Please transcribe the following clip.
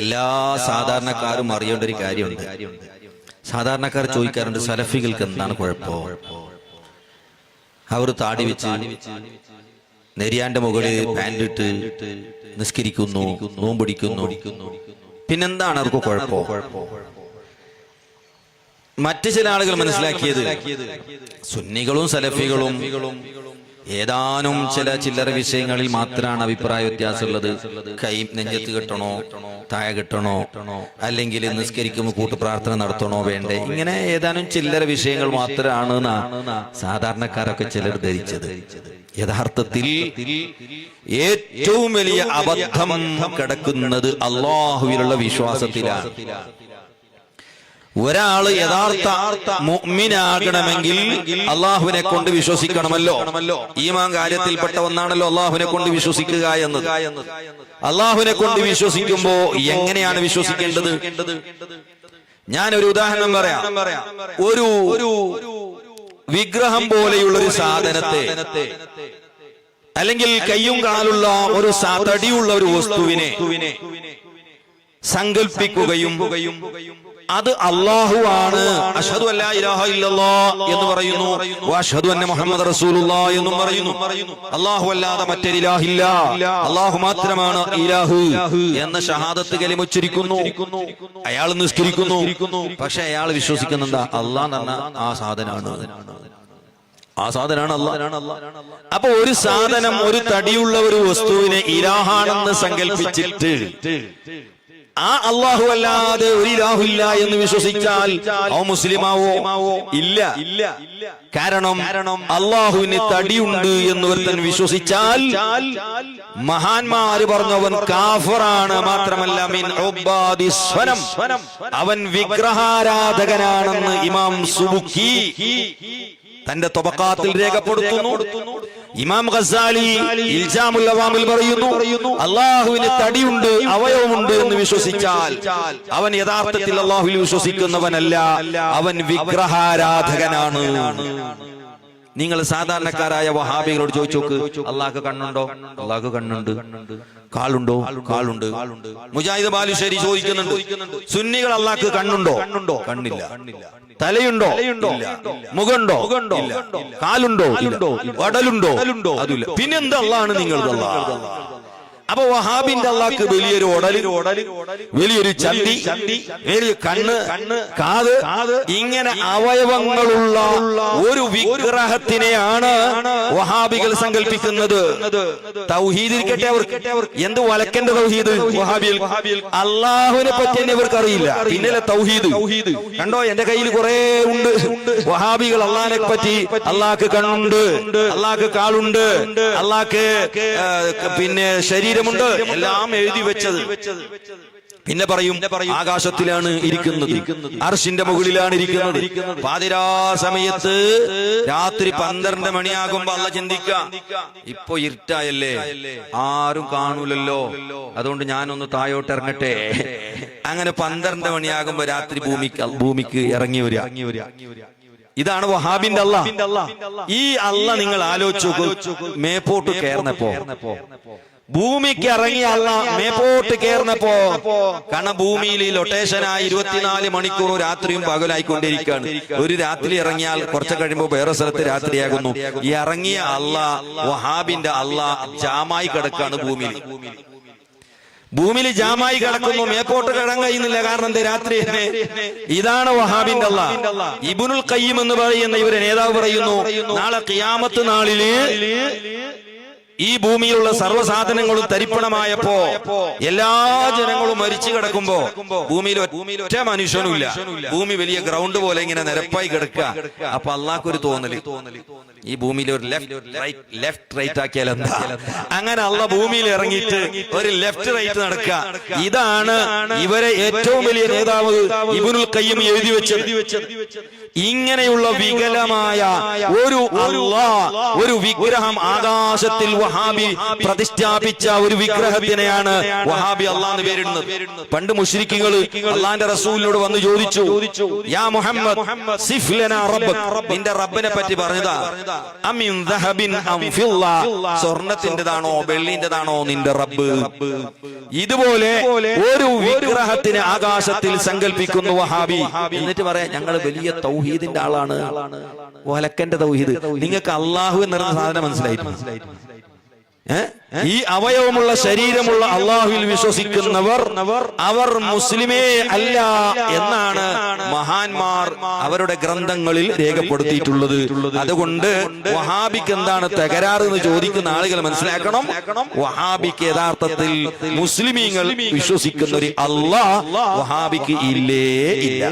എല്ലാ സാധാരണക്കാരും അറിയേണ്ട ഒരു കാര്യമുണ്ട്. സാധാരണക്കാർ ചോദിക്കാറുണ്ട്, സലഫികൾക്ക് എന്താണ് കുഴപ്പം? അവർ താടി വെച്ച് നെരിയാന്റെ മുകളിൽ പാൻറിട്ട് നിസ്കരിക്കുന്നു, നോമ്പടിക്കുന്നു, പിന്നെന്താണ് അവർക്ക് കുഴപ്പം? മറ്റു ചില ആളുകൾ മനസ്സിലാക്കിയത് സുന്നികളും സലഫികളും ഏതാനും ചില്ലറ വിഷയങ്ങളിൽ മാത്രമാണ് അഭിപ്രായ വ്യത്യാസമുള്ളത്. കൈ നെഞ്ചത്ത് കെട്ടണോ, താഴെ കെട്ടണോ, അല്ലെങ്കിൽ നിസ്കരിക്കുമ്പോൾ കൂട്ടുപ്രാർത്ഥന നടത്തണോ വേണ്ടേ, ഇങ്ങനെ ഏതാനും ചില്ലറ വിഷയങ്ങൾ മാത്രമാണ് സാധാരണക്കാരൊക്കെ ചിലർ ധരിച്ചത്. യഥാർത്ഥത്തിൽ ഏറ്റവും വലിയ അബദ്ധം കിടക്കുന്നത് അല്ലാഹുവിലുള്ള വിശ്വാസത്തിലാണ്. ഒരാള് യഥാർത്ഥ മുഅ്മിനാകണമെങ്കിൽ അള്ളാഹുവിനെ കൊണ്ട് വിശ്വസിക്കണമല്ലോ. ഈമാൻ കാര്യത്തിൽപ്പെട്ട ഒന്നാണല്ലോ അള്ളാഹുവിനെ കൊണ്ട് വിശ്വസിക്കുക എന്നത്. അള്ളാഹുവിനെ കൊണ്ട് വിശ്വസിക്കുമ്പോ എങ്ങനെയാണ് വിശ്വസിക്കേണ്ടത്? ഞാനൊരു ഉദാഹരണം പറയാം. ഒരു വിഗ്രഹം പോലെയുള്ള ഒരു സാധനത്തെ, അല്ലെങ്കിൽ കയ്യും കാലുള്ള ഒരു തടിയുള്ള ഒരു വസ്തുവിനെ സങ്കൽപ്പിക്കുകയും അത് അല്ലാഹുവാണ്, അശ്ഹദു അല്ലാ ഇലാഹ ഇല്ലല്ലാഹ് എന്ന് പറയുന്നു, വഅശ്ഹദു അന്ന മുഹമ്മദ് റസൂലുള്ളാഹ് എന്നും പറയുന്നു. അല്ലാഹു അല്ലാതെ മറ്റൊരു ഇലാഹില്ല, അല്ലാഹു മാത്രമാണ് ഇലാഹ് എന്ന ഷഹാദത്ത് കലിമ ഉച്ചരിക്കുന്നു. അയാൾ നിസ്കരിക്കുന്നു. പക്ഷെ അയാൾ വിശ്വസിക്കുന്ന എന്താ? അല്ലാഹ് എന്ന് പറഞ്ഞ ആ സാധനമാണ് അല്ലാഹ്. അപ്പൊ ഒരു സാധനം, ഒരു തടിയുള്ള ഒരു വസ്തുവിനെ ഇലാഹാണെന്ന് സങ്കല്പിച്ചിട്ട് ആ അല്ലാഹു അല്ലാതെ ഒരു ഇലാഹില്ല എന്ന് വിശ്വസിച്ചാൽ അവ മുസ്ലിമാവോ? ഇല്ല. കാരണം അല്ലാഹുവിന് തടിയുണ്ട് എന്ന് ഒരുത്തൻ വിശ്വസിച്ചാൽ മഹാന്മാര് പറഞ്ഞവൻ കാഫിറാണ്. മാത്രമല്ല മിൻ ഉബാദിസ് സ്വനം, അവൻ വിഗ്രഹാരാധകനാണെന്ന് ഇമാം സുബുക്കി തന്റെ തബഖാത്തിൽ രേഖപ്പെടുത്തുന്നു. ഇമാം ഗസാലി ഇൽജാമുൽ അവാമിൽ പറയുന്നു, അല്ലാഹുവിന് തടിയുണ്ട്, അവയവമുണ്ട് എന്ന് വിശ്വസിച്ചാൽ അവൻ യഥാർത്ഥത്തിൽ അല്ലാഹുവിൽ വിശ്വസിക്കുന്നവനല്ല, അവൻ വിഗ്രഹാരാധകനാണ്. നിങ്ങൾ സാധാരണക്കാരായ വഹാബികളോട് ചോദിച്ചു നോക്ക്, അള്ളാഹ്ക്ക് കണ്ണുണ്ടോ? അള്ളാഹ്ക്ക് കണ്ണുണ്ട്. കാലുണ്ടോ? കാലുണ്ട്. മുജാഹിദ് ബാലുശ്ശേരി ചോദിക്കുന്നുണ്ട്, സുന്നികൾ അള്ളാഹ്ക്ക് കണ്ണുണ്ടോ? കണ്ണില്ല. തലയുണ്ടോ? മുഖമുണ്ടോ? കാലുണ്ടോ? വടലുണ്ടോ? അതില്ല. പിന്നെന്താ അള്ളാഹാണ് നിങ്ങളുടെ അള്ളാഹ്? അപ്പൊ വഹാബിന്റെ അള്ളാഹ്ക്ക് വലിയൊരു വലിയൊരു ചന്തി, വലിയ കണ്ണ്, കാത്, ഇങ്ങനെ അവയവങ്ങളുള്ള ഒരു വിഗ്രഹത്തിനെയാണ് വഹാബികൾ സങ്കല്പിക്കുന്നത്. തൗഹീദ് ഇരിക്കട്ടെ, അവർക്ക് എന്ത് വലക്കന്റെ തൗഹീദ്? വഹാബികൾ അള്ളാഹുവിനെ പറ്റി തന്നെ ഇവർക്ക് അറിയില്ല, പിന്നലെ തൗഹീദ്. കണ്ടോ, എന്റെ കയ്യിൽ കുറെ ഉണ്ട്. വഹാബികൾ അള്ളാഹിനെ പറ്റി അള്ളാഹ്ക്ക് കണ്ണുണ്ട്, അള്ളാഹ്ക്ക് കാലുണ്ട്, അള്ളാഹ്ക്ക് പിന്നെ ശരീരമുണ്ട്, എല്ലാം എഴുതി വെച്ചത്. പിന്നെ പറയും ആകാശത്തിലാണ് ഇരിക്കുന്നത്, അർശിന്റെ മുകളിലാണ് ഇരിക്കുന്നത്. പാതിരാ സമയത്ത് രാത്രി 12 മണിയാകുമ്പോ അല്ല ചിന്തിക്കുക, ഇപ്പൊ ഇരുട്ടായല്ലേ, ആരും കാണൂലല്ലോ, അതുകൊണ്ട് ഞാനൊന്ന് താഴോട്ട് ഇറങ്ങട്ടെ. അങ്ങനെ 12 മണിയാകുമ്പോ രാത്രി ഭൂമിക്ക് ഇറങ്ങി വരിക. ഇതാണ് വഹാബിന്റെ അല്ലാഹ്. ഈ അല്ലാഹ് നിങ്ങൾ ആലോചിച്ചു, മേപ്പോട്ട് കയറുന്നപ്പോ, ഭൂമിക്ക് ഇറങ്ങിയ അല്ലാഹ് മേപ്പോട്ട് കയറുന്നപ്പോ, കാരണം ഭൂമിയിൽ ലൊട്ടേഷനായി 24 മണിക്കൂർ രാത്രിയും പകലായിക്കൊണ്ടിരിക്കുകയാണ്. ഒരു രാത്രി ഇറങ്ങിയാൽ കുറച്ച് കഴിയുമ്പോൾ വേറെ സ്ഥലത്ത് രാത്രിയാകുന്നു. ഈ ഇറങ്ങിയ അല്ലാഹ്, വഹാബിന്റെ അല്ലാഹ് ജാമായി കിടക്കാണ് ഭൂമിയിൽ ജാമായി കിടക്കുന്നു. മേപ്പോട്ട് കിടങ്ങാൻ കഴിയുന്നില്ല, കാരണം എന്താ? രാത്രി. ഇതാണ് വഹാബിന്റെ അല്ലാഹ്. ഇബ്നുൽ ഖയ്യിം എന്ന് പറയുന്ന ഇവരെ നേതാവ് പറയുന്നു, നാളെ ഖിയാമത്ത് നാളില് ഈ ഭൂമിയിലുള്ള സർവ്വസാധനങ്ങളും തരിപ്പണമായപ്പോ, എല്ലാ ജനങ്ങളും മരിച്ചു കിടക്കുമ്പോ ഭൂമിയിൽ ഒറ്റ മനുഷ്യനുമില്ല. ഭൂമി വലിയ ഗ്രൗണ്ട് പോലെ ഇങ്ങനെ നിരപ്പായി കിടക്കുക. അപ്പൊ അള്ളാഹ്ക്കൊരു തോന്നല്, ഈ ഭൂമിയിൽ ഒരു ലെഫ്റ്റ് റൈറ്റ് ആക്കിയാൽ എന്താ? അങ്ങനെ അള്ളാഹ് ഭൂമിയിൽ ഇറങ്ങിയിട്ട് ഒരു ലെഫ്റ്റ് റൈറ്റ് നടക്കുക. ഇതാണ് ഇവരെ ഏറ്റവും വലിയ നേതാവ് ഇബ്നുൽ ഖയ്യിം എഴുതി വെച്ചത്. ഇങ്ങനെയുള്ള വികലമായ ഒരു വിഗ്രഹം ആകാശത്തിൽ വഹാബി പ്രതിഷ്ഠാപിച്ച ഒരു വിഗ്രഹത്തിനെയാണ് വഹാബി അള്ളാഹ് എന്ന് പേരിടുന്നത്. പണ്ട് മുശ്രിക്കുകൾ അള്ളാന്റെ റസൂലിനോട് വന്ന് ചോദിച്ചു, യാ മുഹമ്മദ് സിഫ് ലനാ റബ്ബക്, നിന്റെ റബ്ബിനെ പറ്റി പറഞ്ഞതാ, അമിൻ ദഹബിൻ അം ഫില്ല, സ്വർണത്തിന്റേതാണോ വെള്ളിന്റേതാണോ നിന്റെ റബ്ബ്? ഇതുപോലെ ഒരു വിഗ്രഹത്തിന് ആകാശത്തിൽ സങ്കല്പിക്കുന്നു വഹാബി. എന്നിട്ട് പറയാം ഞങ്ങൾ വലിയ തൗഹീദിന്റെ ആളാണ്, വലക്കന്റെ തൗഹീദ്. നിങ്ങൾക്ക് അള്ളാഹു എന്ന് പറയുന്ന സാധനം മനസ്സിലായി? ഈ അവയവമുള്ള ശരീരമുള്ള അള്ളാഹുവിൽ വിശ്വസിക്കുന്നവർ അവർ മുസ്ലിമേ അല്ല എന്നാണ് മഹാന്മാർ അവരുടെ ഗ്രന്ഥങ്ങളിൽ രേഖപ്പെടുത്തിയിട്ടുള്ളത്. അതുകൊണ്ട് വഹാബിക്ക് എന്താണ് തകരാറ് എന്ന് ചോദിക്കുന്ന ആളുകൾ മനസ്സിലാക്കണം, വഹാബിക്ക് യഥാർത്ഥത്തിൽ മുസ്ലിമീങ്ങൾ വിശ്വസിക്കുന്ന ഒരു അള്ളാഹ് വഹാബിക്ക് ഇല്ലേ ഇല്ല.